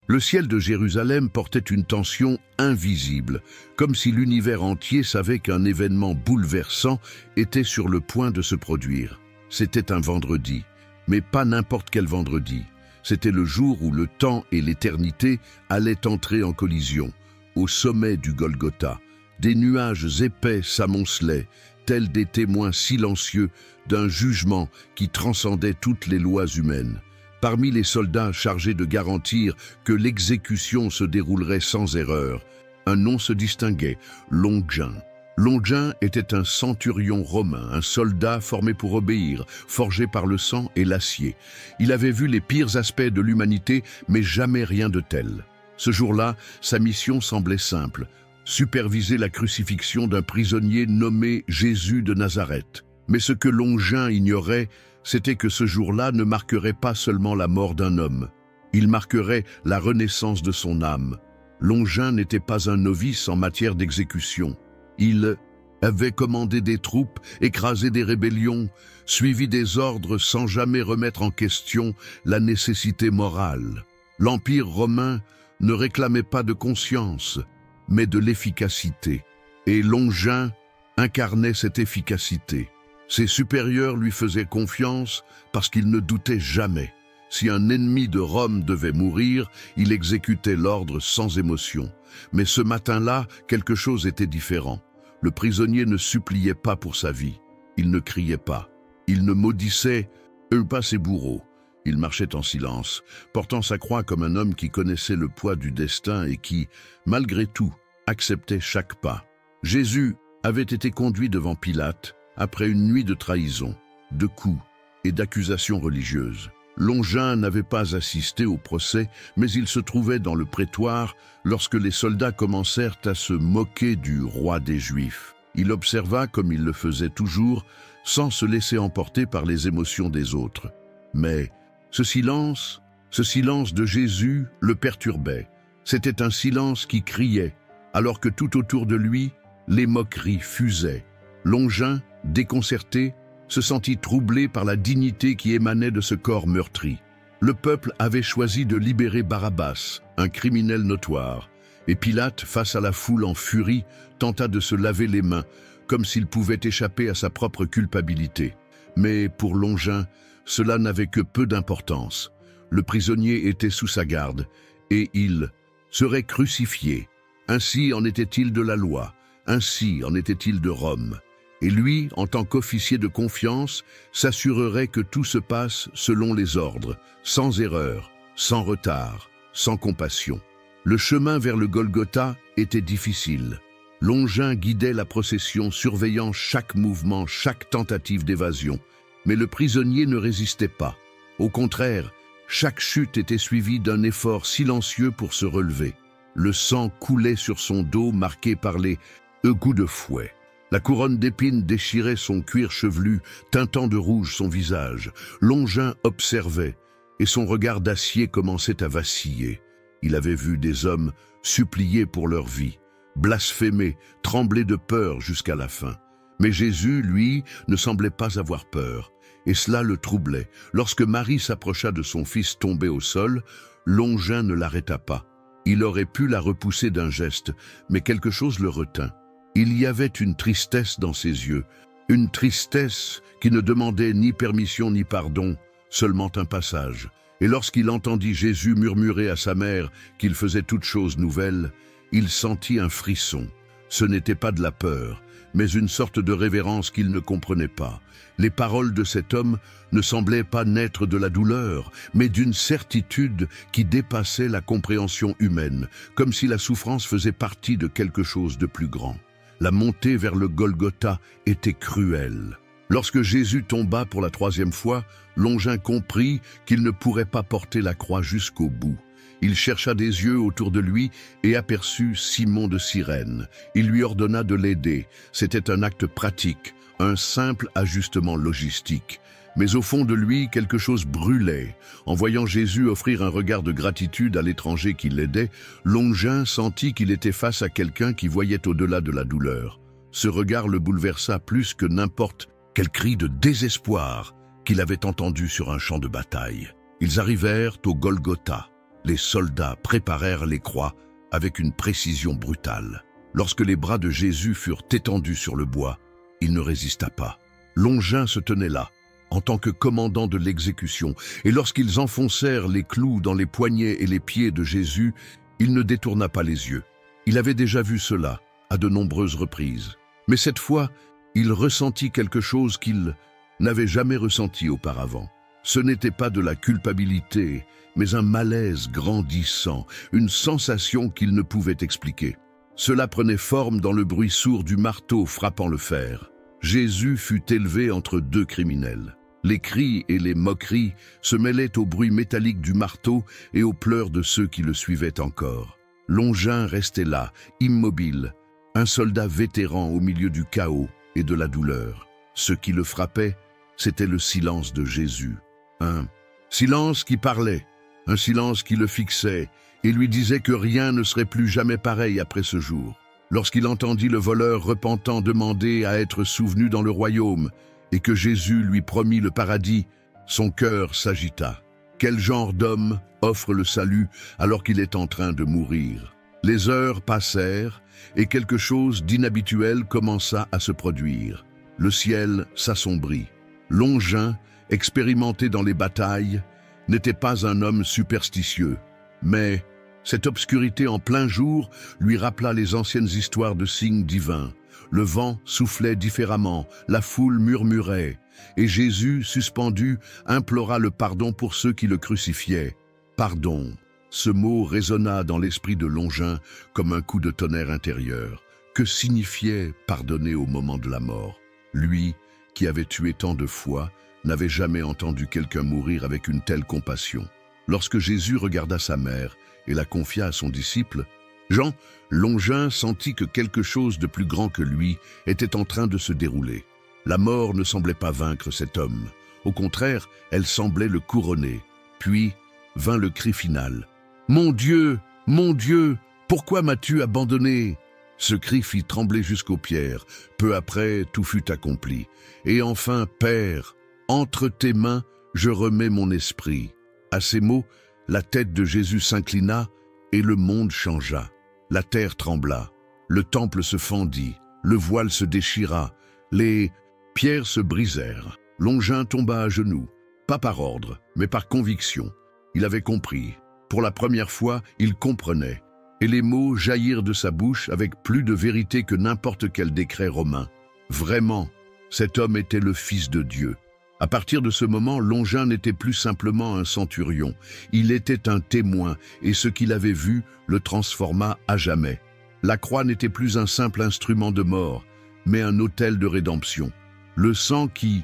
Le ciel de Jérusalem portait une tension invisible, comme si l'univers entier savait qu'un événement bouleversant était sur le point de se produire. C'était un vendredi, mais pas n'importe quel vendredi. C'était le jour où le temps et l'éternité allaient entrer en collision. Au sommet du Golgotha, des nuages épais s'amoncelaient, tels des témoins silencieux d'un jugement qui transcendait toutes les lois humaines. Parmi les soldats chargés de garantir que l'exécution se déroulerait sans erreur, un nom se distinguait, Longin. Longin était un centurion romain, un soldat formé pour obéir, forgé par le sang et l'acier. Il avait vu les pires aspects de l'humanité, mais jamais rien de tel. Ce jour-là, sa mission semblait simple, superviser la crucifixion d'un prisonnier nommé Jésus de Nazareth. Mais ce que Longin ignorait, c'était que ce jour-là ne marquerait pas seulement la mort d'un homme. Il marquerait la renaissance de son âme. Longin n'était pas un novice en matière d'exécution. Il avait commandé des troupes, écrasé des rébellions, suivi des ordres sans jamais remettre en question la nécessité morale. L'Empire romain ne réclamait pas de conscience, mais de l'efficacité. Et Longin incarnait cette efficacité. Ses supérieurs lui faisaient confiance parce qu'il ne doutait jamais. Si un ennemi de Rome devait mourir, il exécutait l'ordre sans émotion. Mais ce matin-là, quelque chose était différent. Le prisonnier ne suppliait pas pour sa vie. Il ne criait pas. Il ne maudissait pas ses bourreaux. Il marchait en silence, portant sa croix comme un homme qui connaissait le poids du destin et qui, malgré tout, acceptait chaque pas. Jésus avait été conduit devant Pilate après une nuit de trahison, de coups et d'accusations religieuses. Longin n'avait pas assisté au procès, mais il se trouvait dans le prétoire lorsque les soldats commencèrent à se moquer du roi des Juifs. Il observa comme il le faisait toujours, sans se laisser emporter par les émotions des autres. Mais ce silence de Jésus le perturbait. C'était un silence qui criait, alors que tout autour de lui, les moqueries fusaient. Longin, déconcerté, se sentit troublé par la dignité qui émanait de ce corps meurtri. Le peuple avait choisi de libérer Barabbas, un criminel notoire, et Pilate, face à la foule en furie, tenta de se laver les mains, comme s'il pouvait échapper à sa propre culpabilité. Mais pour Longin, cela n'avait que peu d'importance. Le prisonnier était sous sa garde, et il serait crucifié. Ainsi en était-il de la loi, ainsi en était-il de Rome. Et lui, en tant qu'officier de confiance, s'assurerait que tout se passe selon les ordres, sans erreur, sans retard, sans compassion. Le chemin vers le Golgotha était difficile. Longin guidait la procession, surveillant chaque mouvement, chaque tentative d'évasion. Mais le prisonnier ne résistait pas. Au contraire, chaque chute était suivie d'un effort silencieux pour se relever. Le sang coulait sur son dos, marqué par les coups de fouet. La couronne d'épines déchirait son cuir chevelu, teintant de rouge son visage. Longin observait, et son regard d'acier commençait à vaciller. Il avait vu des hommes supplier pour leur vie, blasphémer, trembler de peur jusqu'à la fin. Mais Jésus, lui, ne semblait pas avoir peur, et cela le troublait. Lorsque Marie s'approcha de son fils tombé au sol, Longin ne l'arrêta pas. Il aurait pu la repousser d'un geste, mais quelque chose le retint. Il y avait une tristesse dans ses yeux, une tristesse qui ne demandait ni permission ni pardon, seulement un passage. Et lorsqu'il entendit Jésus murmurer à sa mère qu'il faisait toutes choses nouvelles, il sentit un frisson. Ce n'était pas de la peur, mais une sorte de révérence qu'il ne comprenait pas. Les paroles de cet homme ne semblaient pas naître de la douleur, mais d'une certitude qui dépassait la compréhension humaine, comme si la souffrance faisait partie de quelque chose de plus grand. La montée vers le Golgotha était cruelle. Lorsque Jésus tomba pour la 3e fois, Longin comprit qu'il ne pourrait pas porter la croix jusqu'au bout. Il chercha des yeux autour de lui et aperçut Simon de Cyrène. Il lui ordonna de l'aider. C'était un acte pratique, un simple ajustement logistique. Mais au fond de lui, quelque chose brûlait. En voyant Jésus offrir un regard de gratitude à l'étranger qui l'aidait, Longin sentit qu'il était face à quelqu'un qui voyait au-delà de la douleur. Ce regard le bouleversa plus que n'importe quel cri de désespoir qu'il avait entendu sur un champ de bataille. Ils arrivèrent au Golgotha. Les soldats préparèrent les croix avec une précision brutale. Lorsque les bras de Jésus furent étendus sur le bois, il ne résista pas. Longin se tenait là, en tant que commandant de l'exécution, et lorsqu'ils enfoncèrent les clous dans les poignets et les pieds de Jésus, il ne détourna pas les yeux. Il avait déjà vu cela à de nombreuses reprises. Mais cette fois, il ressentit quelque chose qu'il n'avait jamais ressenti auparavant. Ce n'était pas de la culpabilité, mais un malaise grandissant, une sensation qu'il ne pouvait expliquer. Cela prenait forme dans le bruit sourd du marteau frappant le fer. Jésus fut élevé entre deux criminels. Les cris et les moqueries se mêlaient au bruit métallique du marteau et aux pleurs de ceux qui le suivaient encore. Longin restait là, immobile, un soldat vétéran au milieu du chaos et de la douleur. Ce qui le frappait, c'était le silence de Jésus. Un silence qui parlait, un silence qui le fixait et lui disait que rien ne serait plus jamais pareil après ce jour. Lorsqu'il entendit le voleur repentant demander à être souvenu dans le royaume et que Jésus lui promit le paradis, son cœur s'agita. Quel genre d'homme offre le salut alors qu'il est en train de mourir? Les heures passèrent et quelque chose d'inhabituel commença à se produire. Le ciel s'assombrit. Longin, expérimenté dans les batailles, n'était pas un homme superstitieux, mais cette obscurité en plein jour lui rappela les anciennes histoires de signes divins. Le vent soufflait différemment, la foule murmurait, et Jésus, suspendu, implora le pardon pour ceux qui le crucifiaient. Pardon, ce mot résonna dans l'esprit de Longin comme un coup de tonnerre intérieur. Que signifiait pardonner au moment de la mort? Lui, qui avait tué tant de fois, n'avait jamais entendu quelqu'un mourir avec une telle compassion. Lorsque Jésus regarda sa mère et la confia à son disciple, Jean, Longin sentit que quelque chose de plus grand que lui était en train de se dérouler. La mort ne semblait pas vaincre cet homme. Au contraire, elle semblait le couronner. Puis vint le cri final. « Mon Dieu, pourquoi m'as-tu abandonné ?» Ce cri fit trembler jusqu'aux pierres. Peu après, tout fut accompli. Et enfin, Père, entre tes mains, je remets mon esprit. À ces mots, la tête de Jésus s'inclina et le monde changea. La terre trembla, le temple se fendit, le voile se déchira, les pierres se brisèrent. Longin tomba à genoux, pas par ordre, mais par conviction. Il avait compris. Pour la première fois, il comprenait. Et les mots jaillirent de sa bouche avec plus de vérité que n'importe quel décret romain. Vraiment, cet homme était le Fils de Dieu. À partir de ce moment, Longin n'était plus simplement un centurion. Il était un témoin, et ce qu'il avait vu le transforma à jamais. La croix n'était plus un simple instrument de mort, mais un autel de rédemption. Le sang qui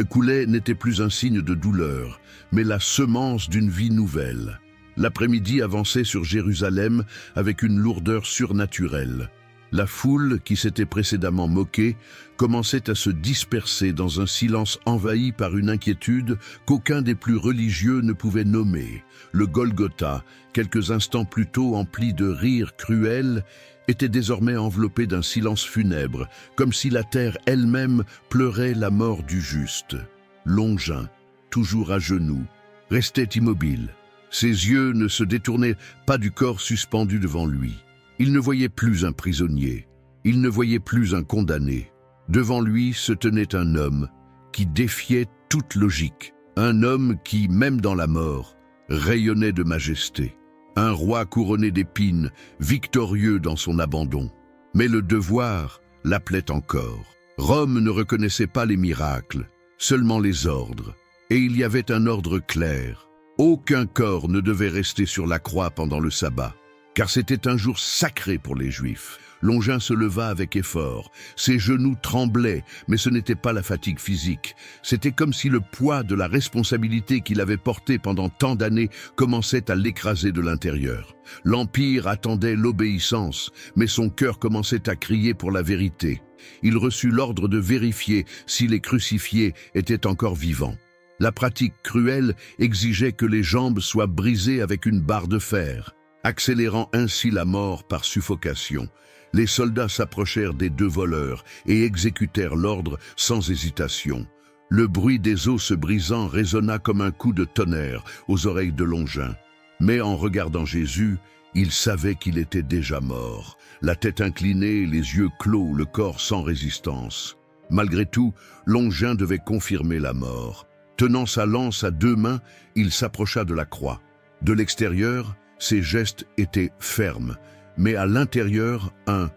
coulait n'était plus un signe de douleur, mais la semence d'une vie nouvelle. L'après-midi avançait sur Jérusalem avec une lourdeur surnaturelle. La foule, qui s'était précédemment moquée, commençait à se disperser dans un silence envahi par une inquiétude qu'aucun des plus religieux ne pouvait nommer. Le Golgotha, quelques instants plus tôt empli de rires cruels, était désormais enveloppé d'un silence funèbre, comme si la terre elle-même pleurait la mort du juste. Longin, toujours à genoux, restait immobile. Ses yeux ne se détournaient pas du corps suspendu devant lui. Il ne voyait plus un prisonnier, il ne voyait plus un condamné. Devant lui se tenait un homme qui défiait toute logique, un homme qui, même dans la mort, rayonnait de majesté. Un roi couronné d'épines, victorieux dans son abandon. Mais le devoir l'appelait encore. Rome ne reconnaissait pas les miracles, seulement les ordres. Et il y avait un ordre clair. Aucun corps ne devait rester sur la croix pendant le sabbat, car c'était un jour sacré pour les Juifs. Longin se leva avec effort. Ses genoux tremblaient, mais ce n'était pas la fatigue physique. C'était comme si le poids de la responsabilité qu'il avait portée pendant tant d'années commençait à l'écraser de l'intérieur. L'Empire attendait l'obéissance, mais son cœur commençait à crier pour la vérité. Il reçut l'ordre de vérifier si les crucifiés étaient encore vivants. La pratique cruelle exigeait que les jambes soient brisées avec une barre de fer, accélérant ainsi la mort par suffocation. Les soldats s'approchèrent des deux voleurs et exécutèrent l'ordre sans hésitation. Le bruit des os se brisant résonna comme un coup de tonnerre aux oreilles de Longin. Mais en regardant Jésus, il savait qu'il était déjà mort, la tête inclinée, les yeux clos, le corps sans résistance. Malgré tout, Longin devait confirmer la mort. Tenant sa lance à deux mains, il s'approcha de la croix. De l'extérieur, ses gestes étaient fermes, mais à l'intérieur, un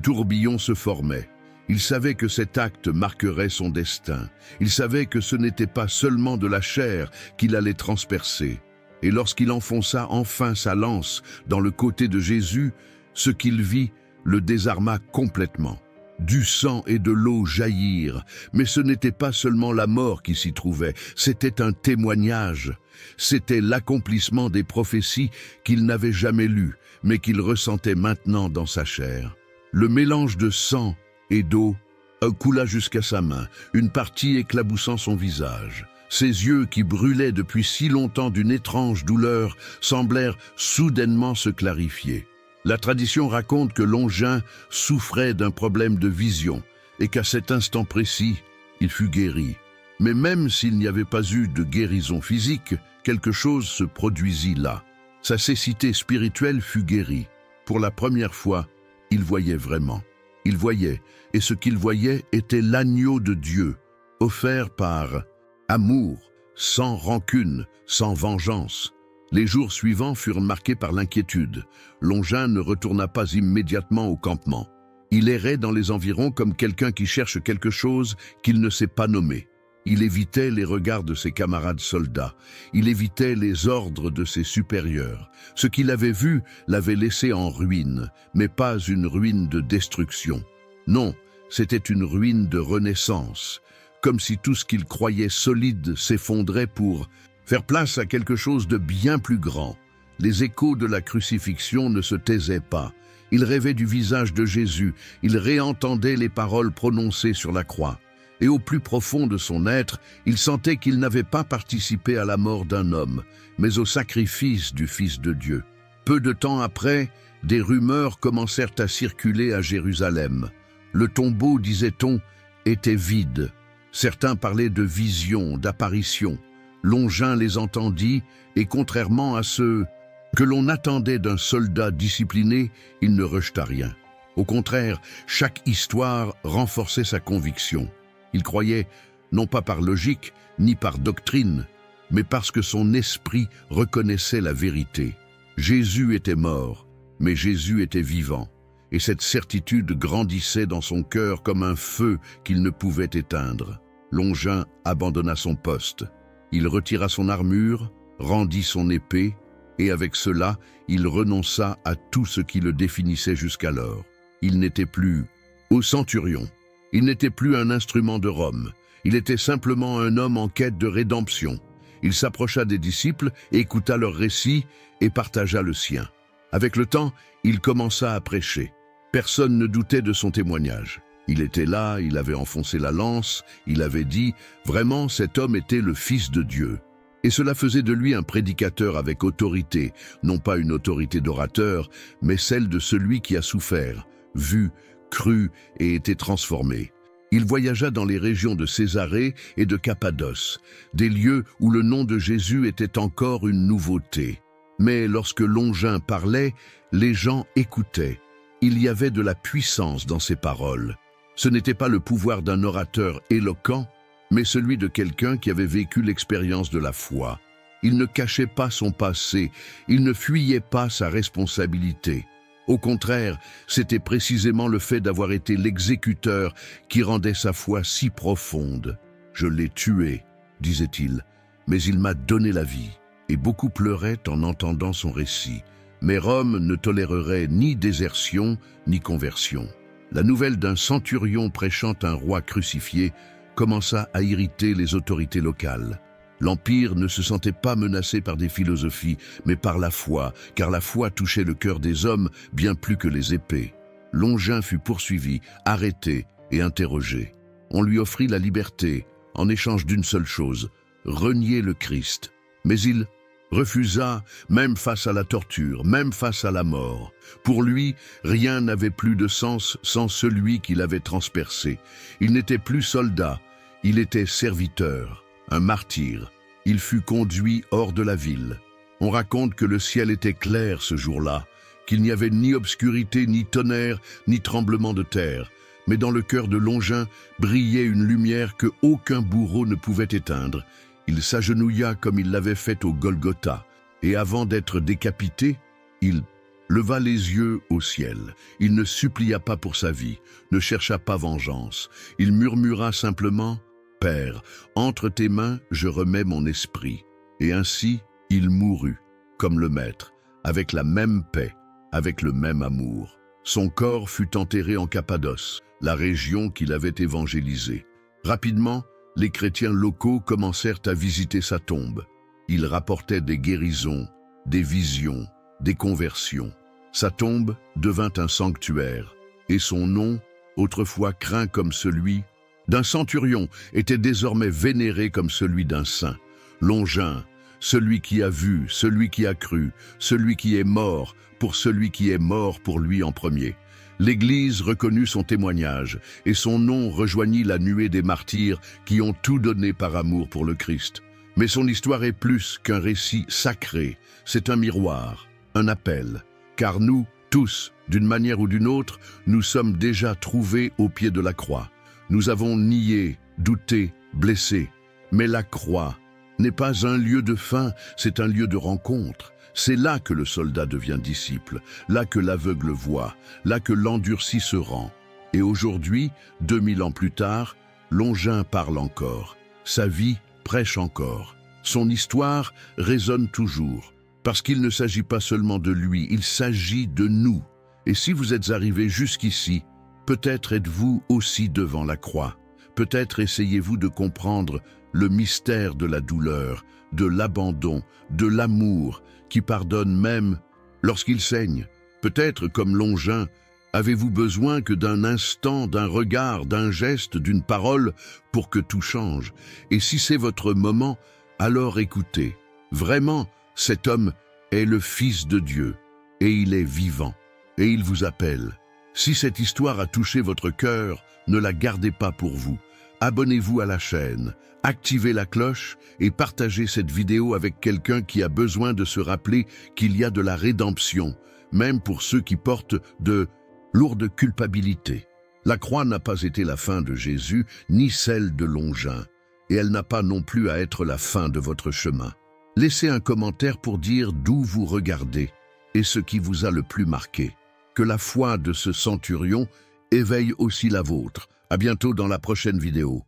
tourbillon se formait. Il savait que cet acte marquerait son destin. Il savait que ce n'était pas seulement de la chair qu'il allait transpercer. Et lorsqu'il enfonça enfin sa lance dans le côté de Jésus, ce qu'il vit le désarma complètement. Du sang et de l'eau jaillirent, mais ce n'était pas seulement la mort qui s'y trouvait, c'était un témoignage. C'était l'accomplissement des prophéties qu'il n'avait jamais lues, mais qu'il ressentait maintenant dans sa chair. Le mélange de sang et d'eau coula jusqu'à sa main, une partie éclaboussant son visage. Ses yeux, qui brûlaient depuis si longtemps d'une étrange douleur, semblèrent soudainement se clarifier. La tradition raconte que Longin souffrait d'un problème de vision et qu'à cet instant précis, il fut guéri. Mais même s'il n'y avait pas eu de guérison physique, quelque chose se produisit là. Sa cécité spirituelle fut guérie. Pour la première fois, il voyait vraiment. Il voyait, et ce qu'il voyait était l'agneau de Dieu, offert par amour, sans rancune, sans vengeance. Les jours suivants furent marqués par l'inquiétude. Longin ne retourna pas immédiatement au campement. Il errait dans les environs comme quelqu'un qui cherche quelque chose qu'il ne sait pas nommer. Il évitait les regards de ses camarades soldats. Il évitait les ordres de ses supérieurs. Ce qu'il avait vu l'avait laissé en ruine, mais pas une ruine de destruction. Non, c'était une ruine de renaissance, comme si tout ce qu'il croyait solide s'effondrait pour faire place à quelque chose de bien plus grand. Les échos de la crucifixion ne se taisaient pas. Il rêvait du visage de Jésus, il réentendait les paroles prononcées sur la croix. Et au plus profond de son être, il sentait qu'il n'avait pas participé à la mort d'un homme, mais au sacrifice du Fils de Dieu. Peu de temps après, des rumeurs commencèrent à circuler à Jérusalem. Le tombeau, disait-on, était vide. Certains parlaient de visions, d'apparitions. Longin les entendit, et contrairement à ceux que l'on attendait d'un soldat discipliné, il ne rejeta rien. Au contraire, chaque histoire renforçait sa conviction. Il croyait, non pas par logique, ni par doctrine, mais parce que son esprit reconnaissait la vérité. Jésus était mort, mais Jésus était vivant, et cette certitude grandissait dans son cœur comme un feu qu'il ne pouvait éteindre. Longin abandonna son poste. Il retira son armure, rendit son épée, et avec cela, il renonça à tout ce qui le définissait jusqu'alors. Il n'était plus au centurion. Il n'était plus un instrument de Rome. Il était simplement un homme en quête de rédemption. Il s'approcha des disciples, écouta leur récit et partagea le sien. Avec le temps, il commença à prêcher. Personne ne doutait de son témoignage. Il était là, il avait enfoncé la lance, il avait dit « Vraiment, cet homme était le Fils de Dieu ». Et cela faisait de lui un prédicateur avec autorité, non pas une autorité d'orateur, mais celle de celui qui a souffert, vu, cru et été transformé. Il voyagea dans les régions de Césarée et de Cappadoce, des lieux où le nom de Jésus était encore une nouveauté. Mais lorsque Longin parlait, les gens écoutaient. Il y avait de la puissance dans ses paroles. Ce n'était pas le pouvoir d'un orateur éloquent, mais celui de quelqu'un qui avait vécu l'expérience de la foi. Il ne cachait pas son passé, il ne fuyait pas sa responsabilité. Au contraire, c'était précisément le fait d'avoir été l'exécuteur qui rendait sa foi si profonde. « Je l'ai tué », disait-il, « mais il m'a donné la vie. » Et beaucoup pleuraient en entendant son récit. Mais Rome ne tolérerait ni désertion, ni conversion. La nouvelle d'un centurion prêchant un roi crucifié commença à irriter les autorités locales. L'Empire ne se sentait pas menacé par des philosophies, mais par la foi, car la foi touchait le cœur des hommes bien plus que les épées. Longin fut poursuivi, arrêté et interrogé. On lui offrit la liberté, en échange d'une seule chose, renier le Christ. Mais il refusa, même face à la torture, même face à la mort. Pour lui, rien n'avait plus de sens sans celui qui l'avait transpercé. Il n'était plus soldat, il était serviteur, un martyr. Il fut conduit hors de la ville. On raconte que le ciel était clair ce jour-là, qu'il n'y avait ni obscurité, ni tonnerre, ni tremblement de terre. Mais dans le cœur de Longin brillait une lumière que aucun bourreau ne pouvait éteindre. Il s'agenouilla comme il l'avait fait au Golgotha, et avant d'être décapité, il leva les yeux au ciel. Il ne supplia pas pour sa vie, ne chercha pas vengeance. Il murmura simplement « Père, entre tes mains, je remets mon esprit. » Et ainsi, il mourut, comme le Maître, avec la même paix, avec le même amour. Son corps fut enterré en Cappadoce, la région qu'il avait évangélisée. Rapidement, les chrétiens locaux commencèrent à visiter sa tombe. Ils rapportaient des guérisons, des visions, des conversions. Sa tombe devint un sanctuaire, et son nom, autrefois craint comme celui d'un centurion, était désormais vénéré comme celui d'un saint. Longin, celui qui a vu, celui qui a cru, celui qui est mort, pour celui qui est mort pour lui en premier. L'Église reconnut son témoignage, et son nom rejoignit la nuée des martyrs qui ont tout donné par amour pour le Christ. Mais son histoire est plus qu'un récit sacré, c'est un miroir, un appel. Car nous, tous, d'une manière ou d'une autre, nous sommes déjà trouvés au pied de la croix. Nous avons nié, douté, blessé. Mais la croix n'est pas un lieu de fin, c'est un lieu de rencontre. C'est là que le soldat devient disciple, là que l'aveugle voit, là que l'endurci se rend. Et aujourd'hui, 2000 ans plus tard, Longin parle encore. Sa vie prêche encore. Son histoire résonne toujours. Parce qu'il ne s'agit pas seulement de lui, il s'agit de nous. Et si vous êtes arrivés jusqu'ici, peut-être êtes-vous aussi devant la croix. Peut-être essayez-vous de comprendre le mystère de la douleur, de l'abandon, de l'amour, qui pardonne même lorsqu'il saigne. Peut-être, comme Longin, avez-vous besoin que d'un instant, d'un regard, d'un geste, d'une parole pour que tout change. Et si c'est votre moment, alors écoutez. Vraiment, cet homme est le Fils de Dieu, et il est vivant, et il vous appelle. Si cette histoire a touché votre cœur, ne la gardez pas pour vous. Abonnez-vous à la chaîne, activez la cloche et partagez cette vidéo avec quelqu'un qui a besoin de se rappeler qu'il y a de la rédemption, même pour ceux qui portent de lourdes culpabilités. La croix n'a pas été la fin de Jésus, ni celle de Longin, et elle n'a pas non plus à être la fin de votre chemin. Laissez un commentaire pour dire d'où vous regardez et ce qui vous a le plus marqué. Que la foi de ce centurion éveille aussi la vôtre. À bientôt dans la prochaine vidéo.